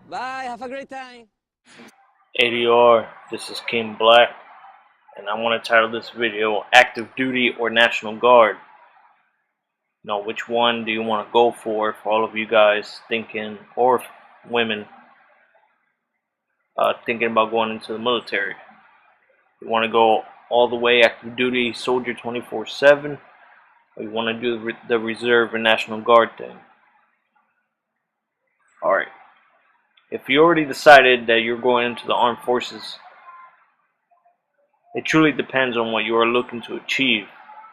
Bye, have a great time. ADR, this is King Black, and I want to title this video Active Duty or National Guard. Now, which one do you want to go for all of you guys thinking, or women thinking about going into the military? You want to go all the way active duty soldier 24/7, or you want to do the reserve and National Guard thing? Alright, if you already decided that you're going into the armed forces, it truly depends on what you are looking to achieve.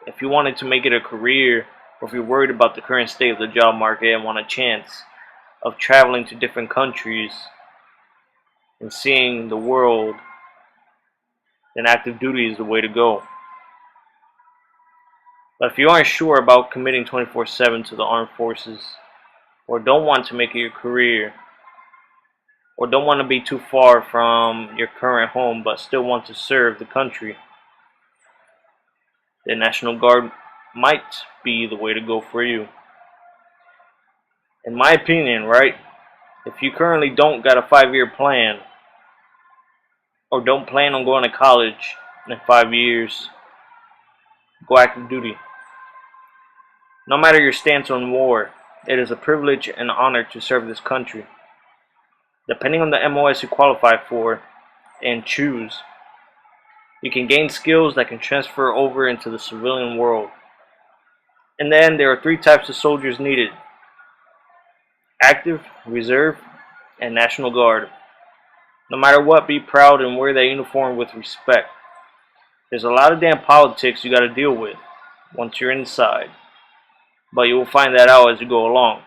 If you wanted to make it a career, or if you're worried about the current state of the job market and want a chance of traveling to different countries and seeing the world, then active duty is the way to go. But if you aren't sure about committing 24/7 to the armed forces, or don't want to make it your career, or don't want to be too far from your current home but still want to serve the country, the National Guard might be the way to go for you. In my opinion, right? If you currently don't got a 5-year plan, or don't plan on going to college in 5 years, go active duty. No matter your stance on war, it is a privilege and honor to serve this country. Depending on the MOS you qualify for and choose, you can gain skills that can transfer over into the civilian world. In the end, there are 3 types of soldiers needed: active, reserve, and National Guard. No matter what, be proud and wear that uniform with respect. There's a lot of damn politics you gotta deal with once you're inside, but you will find that out as you go along,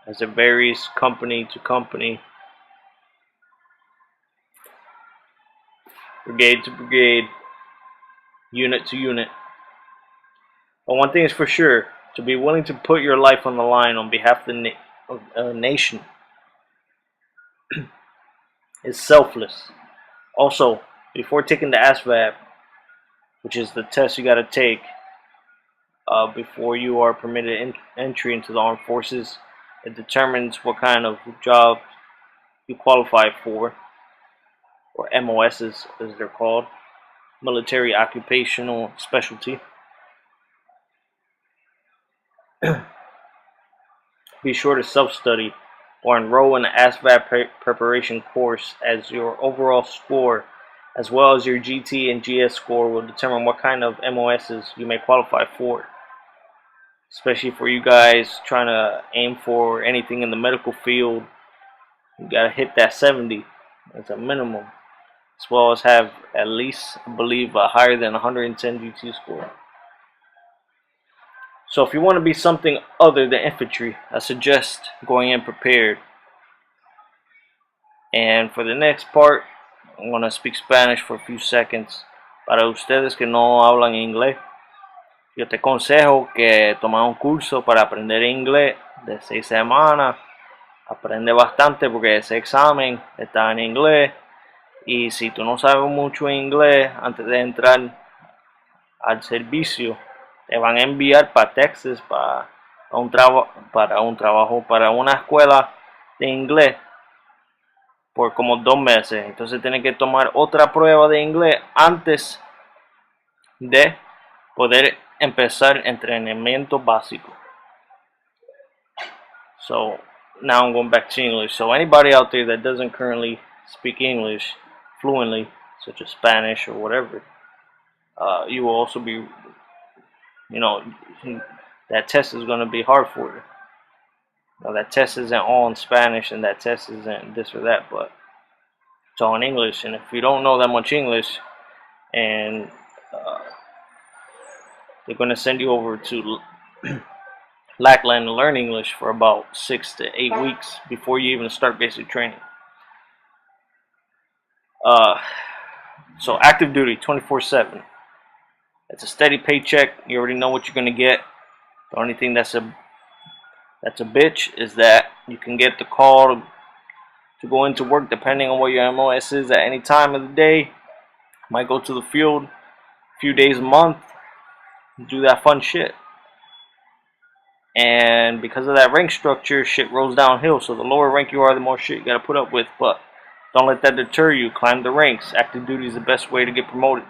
as it varies company to company, brigade to brigade, unit to unit. But one thing is for sure, to be willing to put your life on the line on behalf of the nation is selfless. Also, before taking the ASVAB, which is the test you gotta take before you are permitted entry into the armed forces, it determines what kind of job you qualify for, or MOSs as they're called, military occupational specialty. Be sure to self-study or enroll in an ASVAB preparation course, as your overall score as well as your GT and GS score will determine what kind of MOSs you may qualify for. Especially for you guys trying to aim for anything in the medical field, you gotta hit that 70 as a minimum, as well as have at least, I believe, a higher than 110 GT score. So if you want to be something other than infantry, I suggest going in prepared. And for the next part, I'm going to speak Spanish for a few seconds. Para ustedes que no hablan inglés, yo te aconsejo que tomes un curso para aprender inglés de 6 semanas. Aprende bastante porque ese examen está en inglés. Y si tú no sabes mucho inglés antes de entrar al servicio, te van a enviar para Texas para un trabajo, para una escuela de inglés por como 2 meses. Entonces tienes que tomar otra prueba de inglés antes de poder empezar entrenamiento básico. So now I'm going back to English. So anybody out there that doesn't currently speak English fluently, such as Spanish or whatever, you will also be, that test is going to be hard for you. Now, that test isn't all in Spanish, and that test isn't this or that, but it's all in English. And if you don't know that much English, and they're going to send you over to Lackland to learn English for about 6 to 8 weeks before you even start basic training. So active duty, 24/7. It's a steady paycheck. You already know what you're going to get. The only thing that's a bitch is that you can get the call to go into work depending on what your MOS is at any time of the day. Might go to the field a few days a month, do that fun shit. and because of that rank structure, shit rolls downhill. So the lower rank you are, the more shit you gotta put up with. But don't let that deter you. Climb the ranks. Active duty is the best way to get promoted.